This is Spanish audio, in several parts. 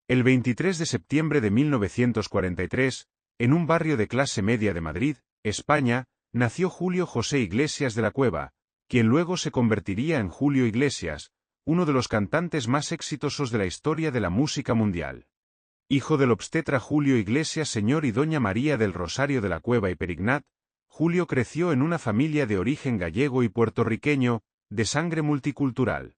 El 23 de septiembre de 1943, en un barrio de clase media de Madrid, España, nació Julio José Iglesias de la Cueva, quien luego se convertiría en Julio Iglesias, uno de los cantantes más exitosos de la historia de la música mundial. Hijo del obstetra Julio Iglesias Señor y doña María del Rosario de la Cueva y Perignat, Julio creció en una familia de origen gallego y puertorriqueño, de sangre multicultural.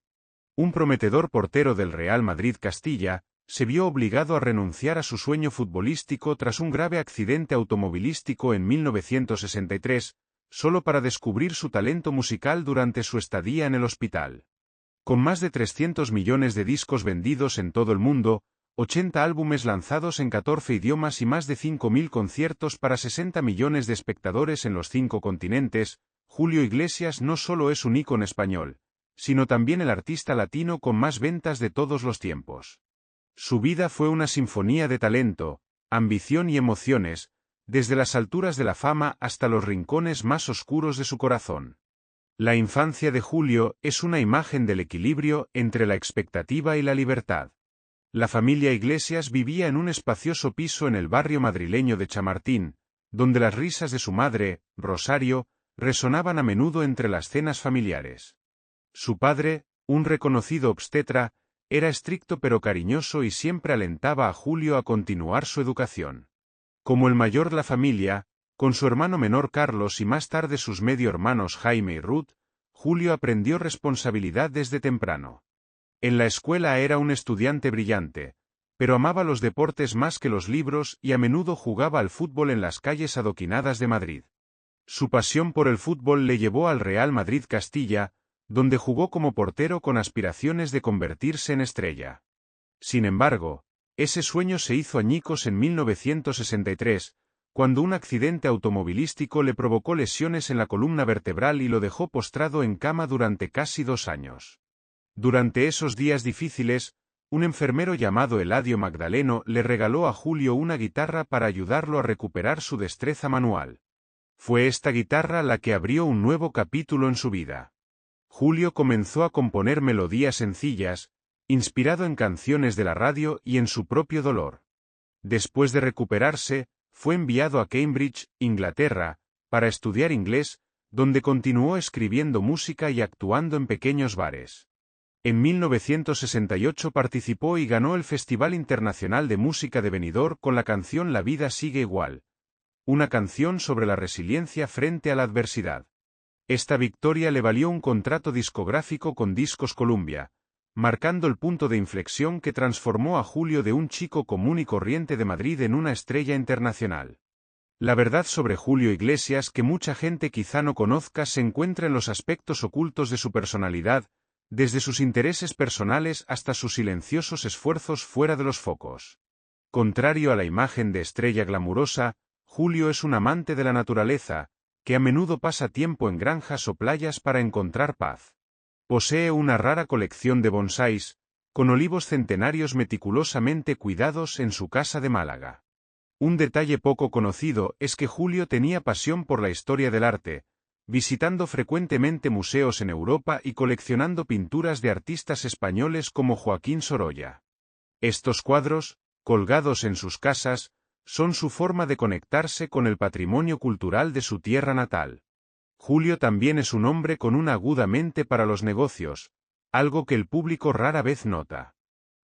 Un prometedor portero del Real Madrid Castilla, se vio obligado a renunciar a su sueño futbolístico tras un grave accidente automovilístico en 1963, solo para descubrir su talento musical durante su estadía en el hospital. Con más de 300 millones de discos vendidos en todo el mundo, 80 álbumes lanzados en 14 idiomas y más de 5.000 conciertos para 60 millones de espectadores en los 5 continentes, Julio Iglesias no solo es un ícono español, sino también el artista latino con más ventas de todos los tiempos. Su vida fue una sinfonía de talento, ambición y emociones, desde las alturas de la fama hasta los rincones más oscuros de su corazón. La infancia de Julio es una imagen del equilibrio entre la expectativa y la libertad. La familia Iglesias vivía en un espacioso piso en el barrio madrileño de Chamartín, donde las risas de su madre, Rosario, resonaban a menudo entre las cenas familiares. Su padre, un reconocido obstetra, era estricto pero cariñoso y siempre alentaba a Julio a continuar su educación. Como el mayor de la familia, con su hermano menor Carlos y más tarde sus medio hermanos Jaime y Ruth, Julio aprendió responsabilidad desde temprano. En la escuela era un estudiante brillante, pero amaba los deportes más que los libros y a menudo jugaba al fútbol en las calles adoquinadas de Madrid. Su pasión por el fútbol le llevó al Real Madrid Castilla, donde jugó como portero con aspiraciones de convertirse en estrella. Sin embargo, ese sueño se hizo añicos en 1963, cuando un accidente automovilístico le provocó lesiones en la columna vertebral y lo dejó postrado en cama durante casi 2 años. Durante esos días difíciles, un enfermero llamado Eladio Magdaleno le regaló a Julio una guitarra para ayudarlo a recuperar su destreza manual. Fue esta guitarra la que abrió un nuevo capítulo en su vida. Julio comenzó a componer melodías sencillas, inspirado en canciones de la radio y en su propio dolor. Después de recuperarse, fue enviado a Cambridge, Inglaterra, para estudiar inglés, donde continuó escribiendo música y actuando en pequeños bares. En 1968 participó y ganó el Festival Internacional de Música de Benidorm con la canción La vida sigue igual, una canción sobre la resiliencia frente a la adversidad. Esta victoria le valió un contrato discográfico con Discos Columbia, marcando el punto de inflexión que transformó a Julio de un chico común y corriente de Madrid en una estrella internacional. La verdad sobre Julio Iglesias que mucha gente quizá no conozca se encuentra en los aspectos ocultos de su personalidad, desde sus intereses personales hasta sus silenciosos esfuerzos fuera de los focos. Contrario a la imagen de estrella glamurosa, Julio es un amante de la naturaleza, que a menudo pasa tiempo en granjas o playas para encontrar paz. Posee una rara colección de bonsáis, con olivos centenarios meticulosamente cuidados en su casa de Málaga. Un detalle poco conocido es que Julio tenía pasión por la historia del arte, visitando frecuentemente museos en Europa y coleccionando pinturas de artistas españoles como Joaquín Sorolla. Estos cuadros, colgados en sus casas, son su forma de conectarse con el patrimonio cultural de su tierra natal. Julio también es un hombre con una aguda mente para los negocios, algo que el público rara vez nota.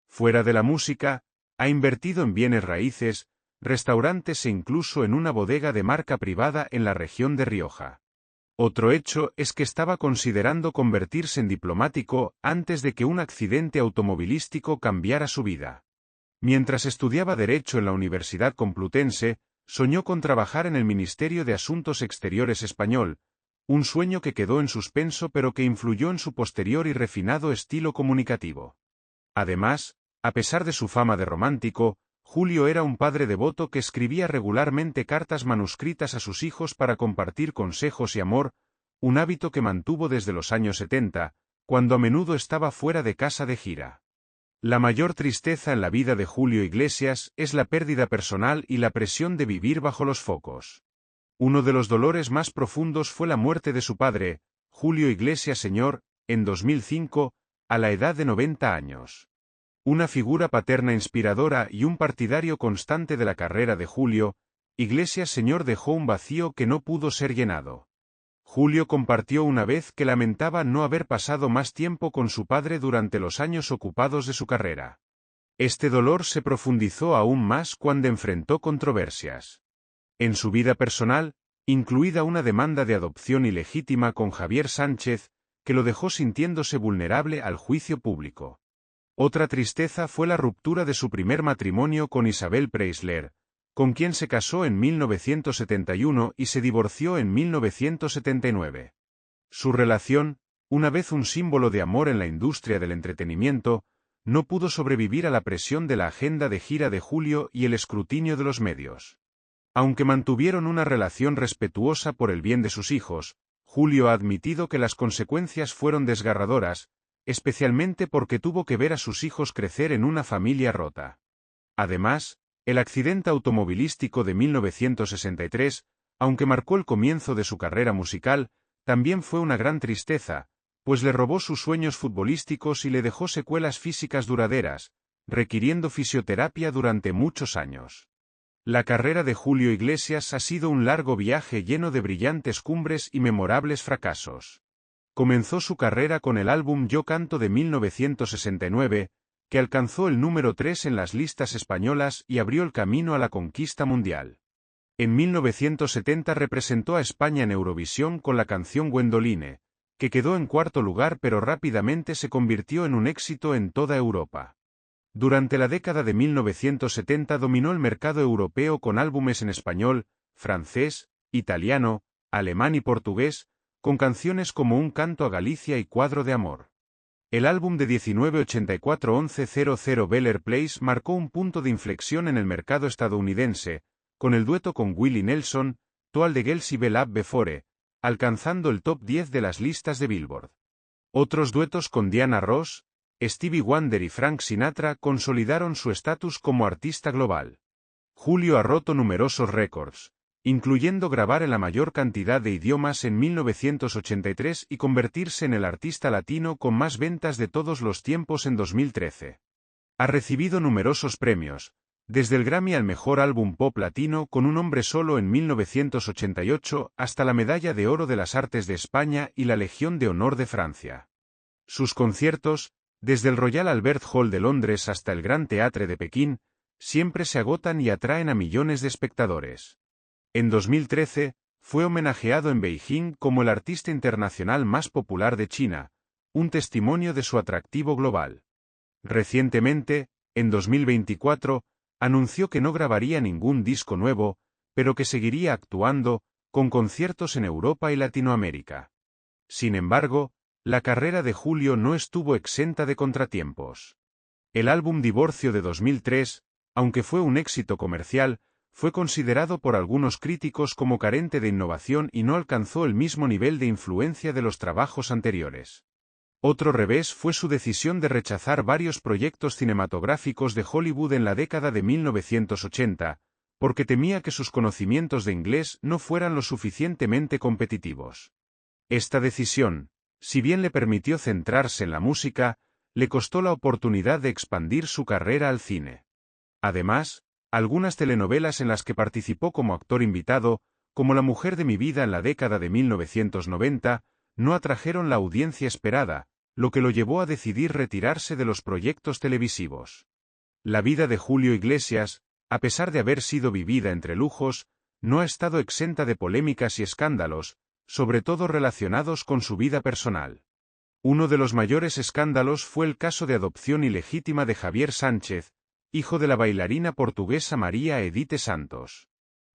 Fuera de la música, ha invertido en bienes raíces, restaurantes e incluso en una bodega de marca privada en la región de Rioja. Otro hecho es que estaba considerando convertirse en diplomático antes de que un accidente automovilístico cambiara su vida. Mientras estudiaba Derecho en la Universidad Complutense, soñó con trabajar en el Ministerio de Asuntos Exteriores español, un sueño que quedó en suspenso pero que influyó en su posterior y refinado estilo comunicativo. Además, a pesar de su fama de romántico, Julio era un padre devoto que escribía regularmente cartas manuscritas a sus hijos para compartir consejos y amor, un hábito que mantuvo desde los años 70, cuando a menudo estaba fuera de casa de gira. La mayor tristeza en la vida de Julio Iglesias es la pérdida personal y la presión de vivir bajo los focos. Uno de los dolores más profundos fue la muerte de su padre, Julio Iglesias Sr., en 2005, a la edad de 90 años. Una figura paterna inspiradora y un partidario constante de la carrera de Julio Iglesias Sr. dejó un vacío que no pudo ser llenado. Julio compartió una vez que lamentaba no haber pasado más tiempo con su padre durante los años ocupados de su carrera. Este dolor se profundizó aún más cuando enfrentó controversias. En su vida personal, incluida una demanda de adopción ilegítima con Javier Sánchez, que lo dejó sintiéndose vulnerable al juicio público. Otra tristeza fue la ruptura de su primer matrimonio con Isabel Preisler, con quien se casó en 1971 y se divorció en 1979. Su relación, una vez un símbolo de amor en la industria del entretenimiento, no pudo sobrevivir a la presión de la agenda de gira de Julio y el escrutinio de los medios. Aunque mantuvieron una relación respetuosa por el bien de sus hijos, Julio ha admitido que las consecuencias fueron desgarradoras, especialmente porque tuvo que ver a sus hijos crecer en una familia rota. Además, el accidente automovilístico de 1963, aunque marcó el comienzo de su carrera musical, también fue una gran tristeza, pues le robó sus sueños futbolísticos y le dejó secuelas físicas duraderas, requiriendo fisioterapia durante muchos años. La carrera de Julio Iglesias ha sido un largo viaje lleno de brillantes cumbres y memorables fracasos. Comenzó su carrera con el álbum Yo Canto de 1969, que alcanzó el número 3 en las listas españolas y abrió el camino a la conquista mundial. En 1970 representó a España en Eurovisión con la canción Gwendoline, que quedó en cuarto lugar pero rápidamente se convirtió en un éxito en toda Europa. Durante la década de 1970 dominó el mercado europeo con álbumes en español, francés, italiano, alemán y portugués, con canciones como Un canto a Galicia y Cuadro de amor. El álbum de 1984-1100 Beller Place marcó un punto de inflexión en el mercado estadounidense, con el dueto con Willie Nelson, To All the Girls y Bell Up Before, alcanzando el top 10 de las listas de Billboard. Otros duetos con Diana Ross, Stevie Wonder y Frank Sinatra consolidaron su estatus como artista global. Julio ha roto numerosos récords, incluyendo grabar en la mayor cantidad de idiomas en 1983 y convertirse en el artista latino con más ventas de todos los tiempos en 2013. Ha recibido numerosos premios, desde el Grammy al mejor álbum pop latino con Un hombre solo en 1988 hasta la Medalla de Oro de las Artes de España y la Legión de Honor de Francia. Sus conciertos, desde el Royal Albert Hall de Londres hasta el Gran Teatre de Pekín, siempre se agotan y atraen a millones de espectadores. En 2013, fue homenajeado en Beijing como el artista internacional más popular de China, un testimonio de su atractivo global. Recientemente, en 2024, anunció que no grabaría ningún disco nuevo, pero que seguiría actuando, con conciertos en Europa y Latinoamérica. Sin embargo, la carrera de Julio no estuvo exenta de contratiempos. El álbum Divorcio de 2003, aunque fue un éxito comercial, fue considerado por algunos críticos como carente de innovación y no alcanzó el mismo nivel de influencia de los trabajos anteriores. Otro revés fue su decisión de rechazar varios proyectos cinematográficos de Hollywood en la década de 1980, porque temía que sus conocimientos de inglés no fueran lo suficientemente competitivos. Esta decisión, si bien le permitió centrarse en la música, le costó la oportunidad de expandir su carrera al cine. Además, algunas telenovelas en las que participó como actor invitado, como La mujer de mi vida en la década de 1990, no atrajeron la audiencia esperada, lo que lo llevó a decidir retirarse de los proyectos televisivos. La vida de Julio Iglesias, a pesar de haber sido vivida entre lujos, no ha estado exenta de polémicas y escándalos, sobre todo relacionados con su vida personal. Uno de los mayores escándalos fue el caso de adopción ilegítima de Javier Sánchez, hijo de la bailarina portuguesa María Edith Santos.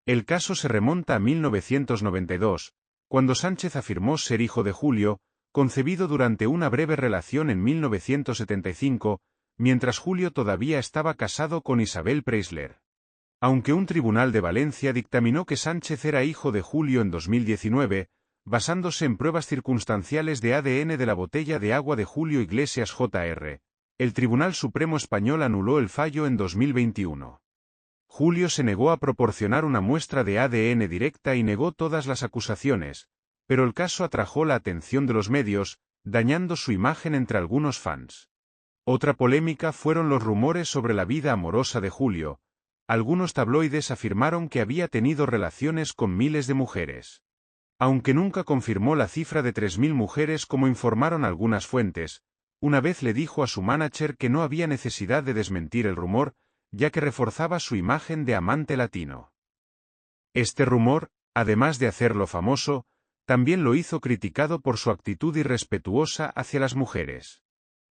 El caso se remonta a 1992, cuando Sánchez afirmó ser hijo de Julio, concebido durante una breve relación en 1975, mientras Julio todavía estaba casado con Isabel Preisler. Aunque un tribunal de Valencia dictaminó que Sánchez era hijo de Julio en 2019, basándose en pruebas circunstanciales de ADN de la botella de agua de Julio Iglesias Jr., el Tribunal Supremo Español anuló el fallo en 2021. Julio se negó a proporcionar una muestra de ADN directa y negó todas las acusaciones, pero el caso atrajo la atención de los medios, dañando su imagen entre algunos fans. Otra polémica fueron los rumores sobre la vida amorosa de Julio. Algunos tabloides afirmaron que había tenido relaciones con miles de mujeres. Aunque nunca confirmó la cifra de 3.000 mujeres como informaron algunas fuentes, una vez le dijo a su manager que no había necesidad de desmentir el rumor, ya que reforzaba su imagen de amante latino. Este rumor, además de hacerlo famoso, también lo hizo criticado por su actitud irrespetuosa hacia las mujeres.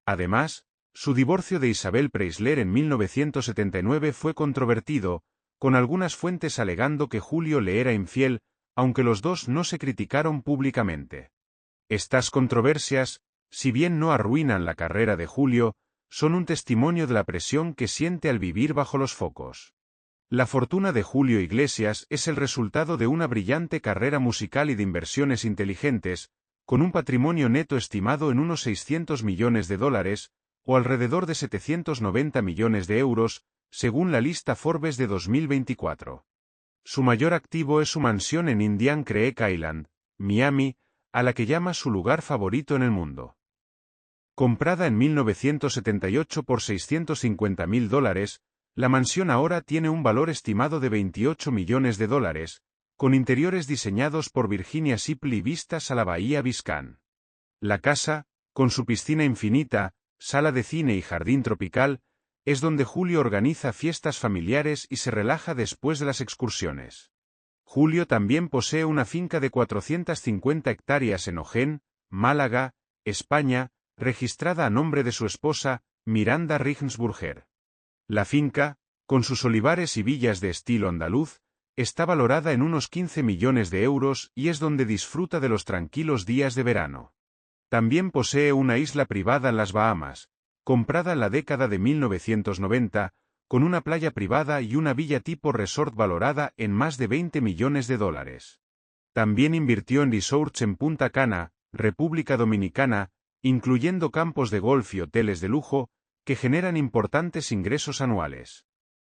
Además, su divorcio de Isabel Preisler en 1979 fue controvertido, con algunas fuentes alegando que Julio le era infiel, aunque los dos no se criticaron públicamente. Estas controversias, si bien no arruinan la carrera de Julio, son un testimonio de la presión que siente al vivir bajo los focos. La fortuna de Julio Iglesias es el resultado de una brillante carrera musical y de inversiones inteligentes, con un patrimonio neto estimado en unos $600 millones, o alrededor de 790 millones de euros, según la lista Forbes de 2024. Su mayor activo es su mansión en Indian Creek Island, Miami, a la que llama su lugar favorito en el mundo. Comprada en 1978 por $650.000, la mansión ahora tiene un valor estimado de $28 millones, con interiores diseñados por Virginia Shipley y vistas a la bahía Biscayne. La casa, con su piscina infinita, sala de cine y jardín tropical, es donde Julio organiza fiestas familiares y se relaja después de las excursiones. Julio también posee una finca de 450 hectáreas en Ojén, Málaga, España, registrada a nombre de su esposa, Miranda Regensburger. La finca, con sus olivares y villas de estilo andaluz, está valorada en unos 15 millones de euros y es donde disfruta de los tranquilos días de verano. También posee una isla privada en las Bahamas, comprada en la década de 1990, con una playa privada y una villa tipo resort valorada en más de $20 millones. También invirtió en resorts en Punta Cana, República Dominicana, incluyendo campos de golf y hoteles de lujo, que generan importantes ingresos anuales.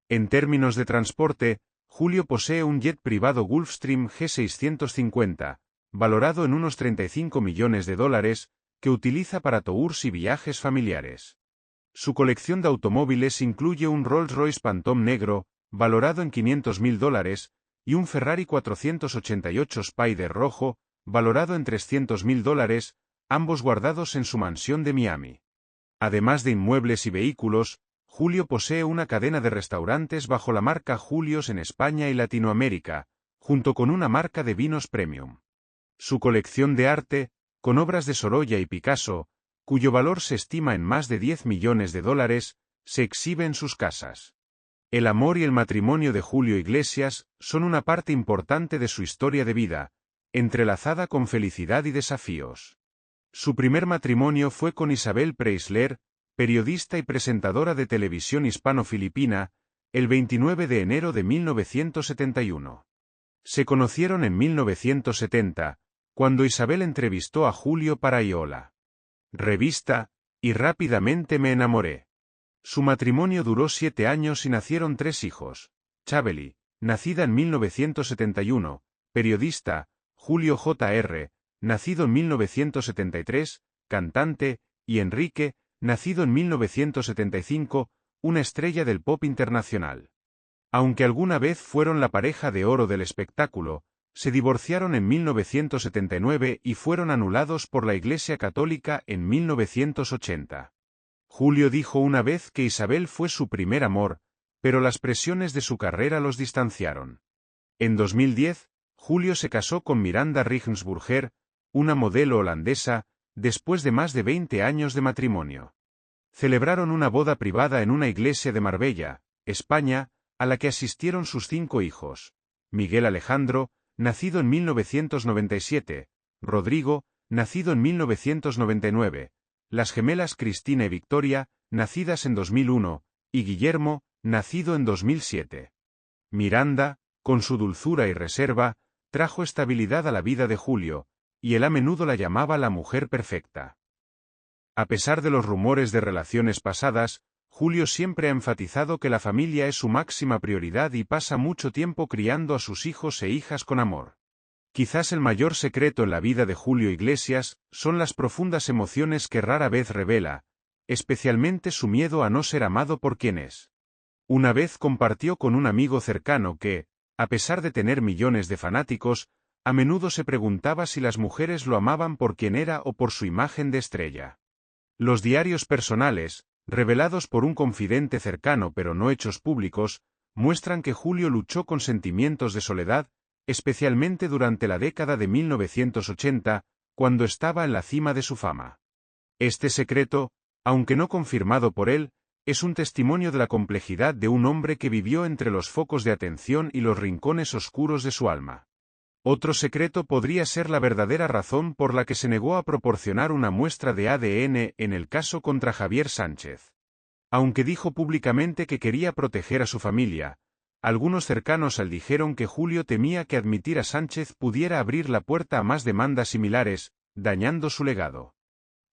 En términos de transporte, Julio posee un jet privado Gulfstream G650, valorado en unos $35 millones, que utiliza para tours y viajes familiares. Su colección de automóviles incluye un Rolls-Royce Phantom negro, valorado en $500.000, y un Ferrari 488 Spider rojo, valorado en $300.000, ambos guardados en su mansión de Miami. Además de inmuebles y vehículos, Julio posee una cadena de restaurantes bajo la marca Julios en España y Latinoamérica, junto con una marca de vinos premium. Su colección de arte, con obras de Sorolla y Picasso, cuyo valor se estima en más de $10 millones, se exhibe en sus casas. El amor y el matrimonio de Julio Iglesias son una parte importante de su historia de vida, entrelazada con felicidad y desafíos. Su primer matrimonio fue con Isabel Preisler, periodista y presentadora de televisión hispano-filipina, el 29 de enero de 1971. Se conocieron en 1970, cuando Isabel entrevistó a Julio para Iola Revista, y rápidamente me enamoré. Su matrimonio duró 7 años y nacieron 3 hijos. Chabeli, nacida en 1971, periodista, Julio Jr., nacido en 1973, cantante, y Enrique, nacido en 1975, una estrella del pop internacional. Aunque alguna vez fueron la pareja de oro del espectáculo, se divorciaron en 1979 y fueron anulados por la Iglesia Católica en 1980. Julio dijo una vez que Isabel fue su primer amor, pero las presiones de su carrera los distanciaron. En 2010, Julio se casó con Miranda Regensburger, una modelo holandesa, después de más de 20 años de matrimonio. Celebraron una boda privada en una iglesia de Marbella, España, a la que asistieron sus 5 hijos: Miguel Alejandro, nacido en 1997, Rodrigo, nacido en 1999, las gemelas Cristina y Victoria, nacidas en 2001, y Guillermo, nacido en 2007. Miranda, con su dulzura y reserva, trajo estabilidad a la vida de Julio, y él a menudo la llamaba la mujer perfecta. A pesar de los rumores de relaciones pasadas, Julio siempre ha enfatizado que la familia es su máxima prioridad y pasa mucho tiempo criando a sus hijos e hijas con amor. Quizás el mayor secreto en la vida de Julio Iglesias son las profundas emociones que rara vez revela. especialmente su miedo a no ser amado por quien es. Una vez compartió con un amigo cercano que, a pesar de tener millones de fanáticos, a menudo se preguntaba si las mujeres lo amaban por quien era o por su imagen de estrella. Los diarios personales, revelados por un confidente cercano pero no hechos públicos, muestran que Julio luchó con sentimientos de soledad, especialmente durante la década de 1980, cuando estaba en la cima de su fama. Este secreto, aunque no confirmado por él, es un testimonio de la complejidad de un hombre que vivió entre los focos de atención y los rincones oscuros de su alma. Otro secreto podría ser la verdadera razón por la que se negó a proporcionar una muestra de ADN en el caso contra Javier Sánchez. Aunque dijo públicamente que quería proteger a su familia, algunos cercanos a él dijeron que Julio temía que admitir a Sánchez pudiera abrir la puerta a más demandas similares, dañando su legado.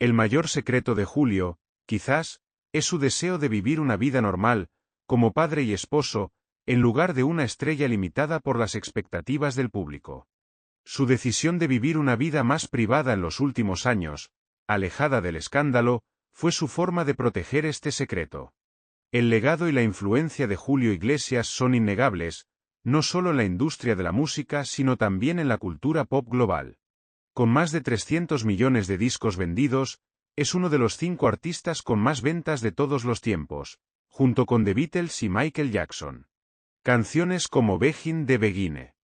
El mayor secreto de Julio, quizás, es su deseo de vivir una vida normal, como padre y esposo, en lugar de una estrella limitada por las expectativas del público. Su decisión de vivir una vida más privada en los últimos años, alejada del escándalo, fue su forma de proteger este secreto. El legado y la influencia de Julio Iglesias son innegables, no solo en la industria de la música sino también en la cultura pop global. Con más de 300 millones de discos vendidos, es uno de los 5 artistas con más ventas de todos los tiempos, junto con The Beatles y Michael Jackson. Canciones como Begin de Begine.